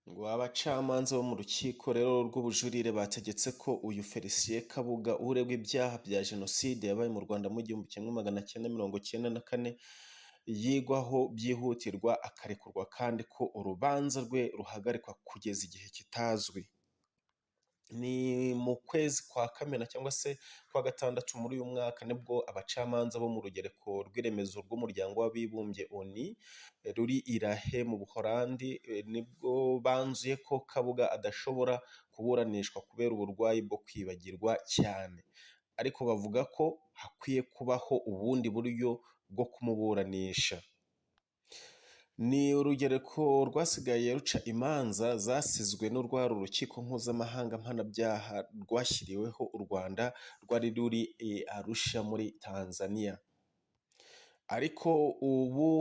Ngo abacamanza bo mu rukiko rero rw'ubujurire bategetse ko uyu Félicien Kabuga uregwa ibyaha bya jenoside yabaye mu Rwanda mu 1994 yigwaho byihutirwa akarekurwa, kandi ko urubanza rwe ruhagarikwa kugeza igihe kitazwi. Ni mu kwezi kwa Kamena cyangwa se kwa gatandatu muri uyu mwaka nibwo abacamanza bo mu rugereko rw'iremezo rw'umuryango w'abibumbye ONU ruri irahe mu Buholandi nibwo banzuye ko Kabuga adashobora kuburanishwa kubera uburwayi bwo kwibagirwa cyane, ariko bavuga ko hakwiye kubaho ubundi buryo bwo kumuburanisha. Ni urugereko rwasigaye ruca imanza zasizwe n'urwari urukiko mpuzamahanga mpanabyaha rwashyiriweho u Rwanda rwari ruri Arusha muri Tanzania. Ariko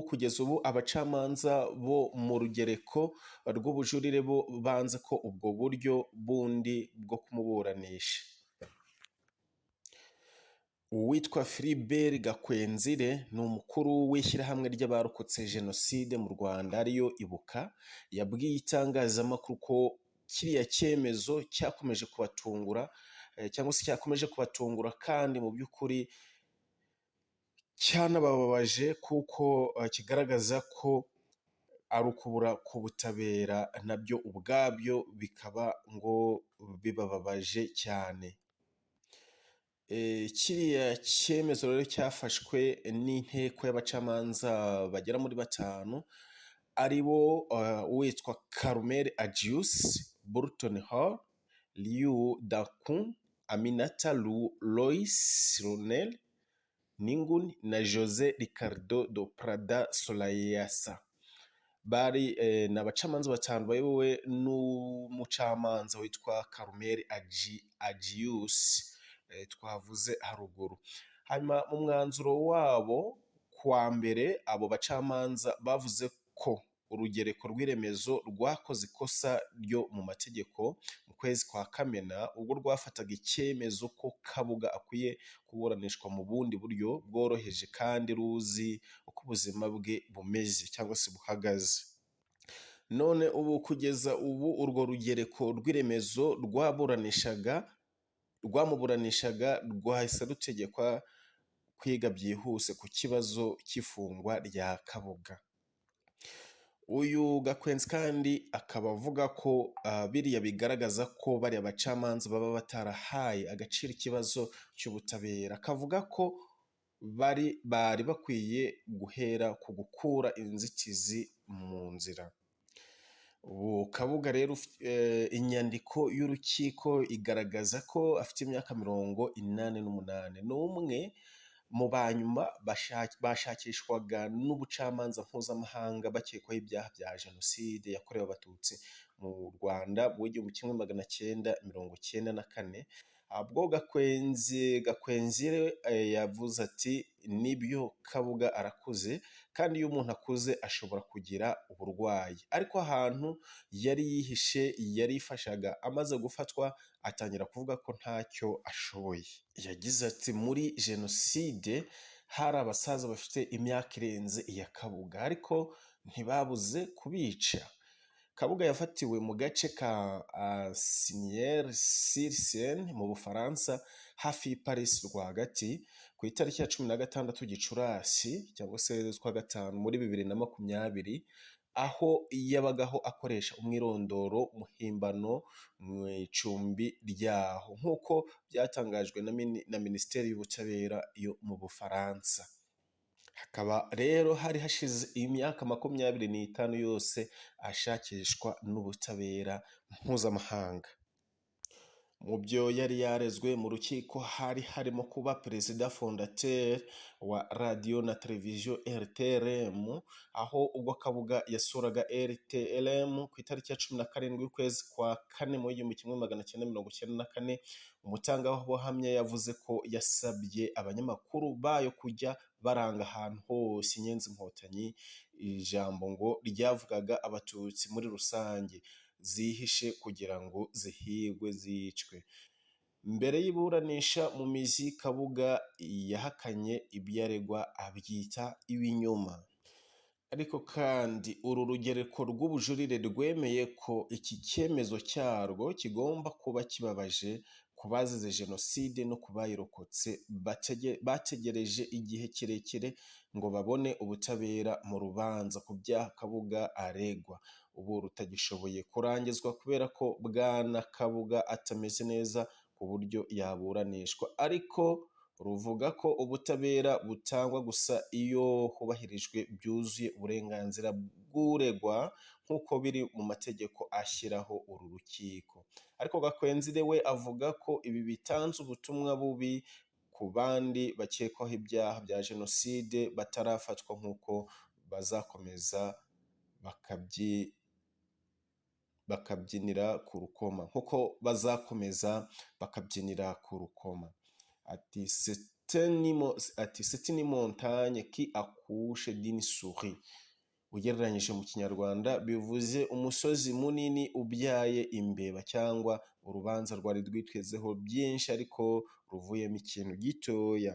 kugeza ubu abacamanza bo mu rugereko rw'ubujurire bo banze ko ubwo buryo bundi bwo kumuburanisha. Uwitwa Philibert Gakwenzire ni umukuru w'ishyirahamwe ry'abarokotse jenoside mu Rwanda ariyo IBUKA, yabwiye itangazamakuru ko kiriya cyemezo cyakomeje kubatungura cyangwa se cyakomeje kubatungura, kandi mu by'ukuri cyanabababaje kuko kigaragaza ko ari ukubura ku butabera nabyo ubwabyo bikaba ngo bibababaje cyane. Kiriya cyemezo rero cyafashwe n'inteko y'abacamanza bagera muri 5 aribo uwitwa Carmel Agius, Burton Hall, Liu Dakun, Aminata Lois Ronel Ningun na Jose Ricardo do Prada Solayasa. Bari n'abacamanza 5 bayobowe n'umucamanza witwa Carmel Agius twavuze haruguru. Hanyuma mu mwanzuro wabo kwa mbere abo bacamanza bavuze ko urugereko rw'iremezo rwakoze ikosa ryo mu mategeko mu kwezi kwa Kamena ubwo rwafataga icyemezo ko Kabuga akwiye kuburanishwa mu bundi buryo bworoheje kandi ruzi uko ubuzima bwe bumeze cyangwa se buhagaze. None ubu kugeza ubu urwo rugereko rw'iremezo rwamuburanishaga rwahise rutegekwa kwiga byihuse ku kibazo cy'ifungwa rya Kabuga. Uyu Gakwenzi kandi akaba avuga ko biriya bigaragaza ko bari abacamanza baba batarahaye agaciro ikibazo cy'ubutabera. Akavuga ko bari bakwiye guhera ku gukura inzitizi mu nzira. Kabuga rero inyandiko y'urukiko igaragaza ko afite imyaka 88. Ni umwe mu banyuma bashakishwaga n'ubucamanza mpuzamahanga bakekwaho ibyaha bya jenoside yakorewe abatutsi mu Rwanda mu 1994. Ubwo Gakwenzire yavuze ati nibyo Kabuga arakuze, kandi iyo umuntu akuze ashobora kugira uburwayi, ariko ahantu yari yihishe yarifashaga. Amaze gufatwa atangira kuvuga ko ntacyo ashoboye. Yagize ati muri jenoside hari abasaza bafite imyaka irenze iya Kabuga, ariko ntibabuze kubica. Kabuga yafatiwe mu gace ka Signes-sur-Seine mu Bufaransa hafi y'i Paris rwagati ku itariki ya 16 Gicurasi cyangwa se kwa gatanu muri 2020, aho yabagaho akoresha umwirondoro muhimbano mu icumbi ryaho nk'uko byatangajwe na Minisiteri y'Ubutabera yo mu Bufaransa. Hakaba rero hari hashize imyaka 25 yose ashakishwa n'ubutabera mpuzamahanga. Mu byo yari yarezwe mu rukiko hari harimo kuba perezida fondateur wa radio na televiziyo RTLM, aho ubwo Kabuga yasuraga RTLM ku itariki ya 17 y'ukwezi kwa kane mu 1994, umutangabuhamya yavuze ko yasabye abanyamakuru bayo kujya baranga ahantu hose inyenzi inkotanyi ijambo ngo ryavugaga abatutsi muri rusange zihishe kugira ngo zihigwe zicwe. Mbere y'iburanisha mu mizi, Kabuga yahakanye ibyo aregwa abyita ibinyoma. ariko kandi uru rugereko rw'ubujurire rwemeye ko iki cyemezo cyarwo kigomba kuba kibabaje ku bazize jenoside no ku bayirokotse bategereje igihe kirekire ngo babone ubutabera mu rubanza ku byaha Kabuga aregwa, ubu rutagishoboye kurangizwa kubera ko bwana Kabuga atameze neza ku buryo yaburanishwa, ariko ruvuga ko ubutabera butangwa gusa iyo hubahirijwe byuzuye uburenganzira bw'uregwa nk'uko biri mu mategeko ashyiraho uru rukiko. Ariko Gakwenzire we avuga ko ibi bitanze ubutumwa bubi ku bandi bakekwaho ibyaha bya jenoside batarafatwa, nk'uko bazakomeza bakabyinira ku rukoma, nk'uko bazakomeza bakabyinira ku rukoma. Ati c'est une montagne qui accouche d'une souris. Ugereranyije mu kinyarwanda bivuze umusozi munini ubyaye imbeba, cyangwa urubanza rwari rwitwezeho byinshi ariko ruvuyemo ikintu gitoya.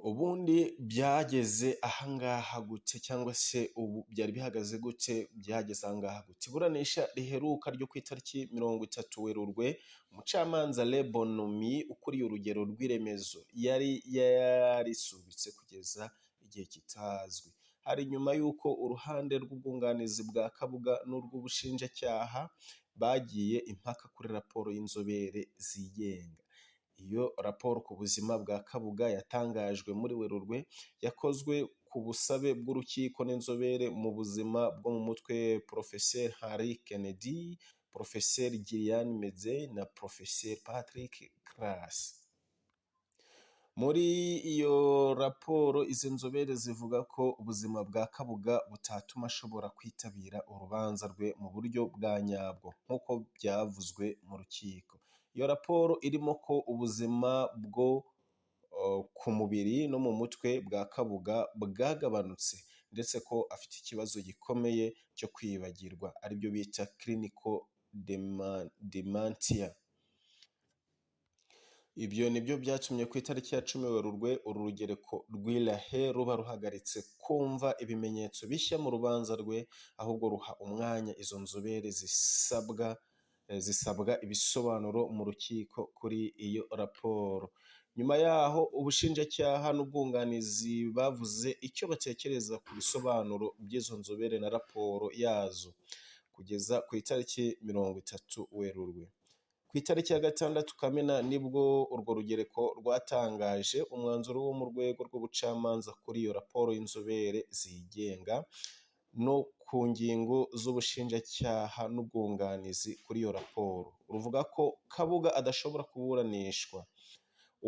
Ubundi byageze ahangaha gute, cyangwa se ubu byari bihagaze gute? Byageze ahangaha gute? Iburanisha riheruka ryo ku itariki 30 Werurwe, umucamanza Lebonomi ukuriye urugero rw'iremezo yari yarisubitse kugeza igihe kitazwi. Hari nyuma y'uko uruhande rw'ubwunganizi bwa Kabuga n'urw'ubushinjacyaha bagiye impaka kuri raporo y'inzobere zigenga. Iyo raporo ku buzima bwa Kabuga yatangajwe muri Werurwe, yakozwe ku busabe bw'urukiko n'inzobere mu buzima bwo mu mutwe Professeur Henry Kennedy, Professeur Gillian Medze na Professeur Patrick Claas. Muri iyo raporo izi nzobere zivuga ko ubuzima bwa Kabuga butatuma ashobora kwitabira urubanza rwe mu buryo bwa nyabwo nk'uko byavuzwe mu rukiko. Iyo raporo irimo ko ubuzima bwo ku mubiri no mu mutwe bwa Kabuga bwagabanutse, ndetse ko afite ikibazo gikomeye cyo kwibagirwa, aribyo bita clinical dementia. Ibyo nibyo byatumye ku itariki ya 10 Werurwe uru rugereko rw'irahe ruba ruhagaritse kumva ibimenyetso bishya mu rubanza rwe, ahubwo ruha umwanya izo nzobere zisabwa ibisobanuro mu rukiko kuri iyo raporo. Nyuma yaho ubushinjacyaha n'ubwunganizi bavuze icyo batekereza ku bisobanuro by'izo nzobere na raporo yazo kugeza ku itariki 30 Werurwe. Ku itariki ya 6 Kamena nibwo urwo rugereko rwatangaje umwanzuro wo mu rwego rw'ubucamanza kuri iyo raporo y'inzobere zigenga no ku ngingo z'ubushinjacyaha n'ubwunganizi kuri iyo raporo. Ruvuga ko Kabuga adashobora kuburanishwa.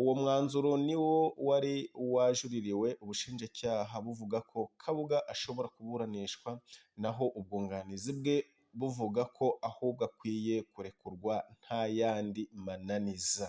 Uwo mwanzuro niwo wari wajuririwe, ubushinjacyaha buvuga ko Kabuga ashobora kuburanishwa, naho ubwunganizi bwe buvuga ko ahubwo akwiye kurekurwa nta yandi mananiza.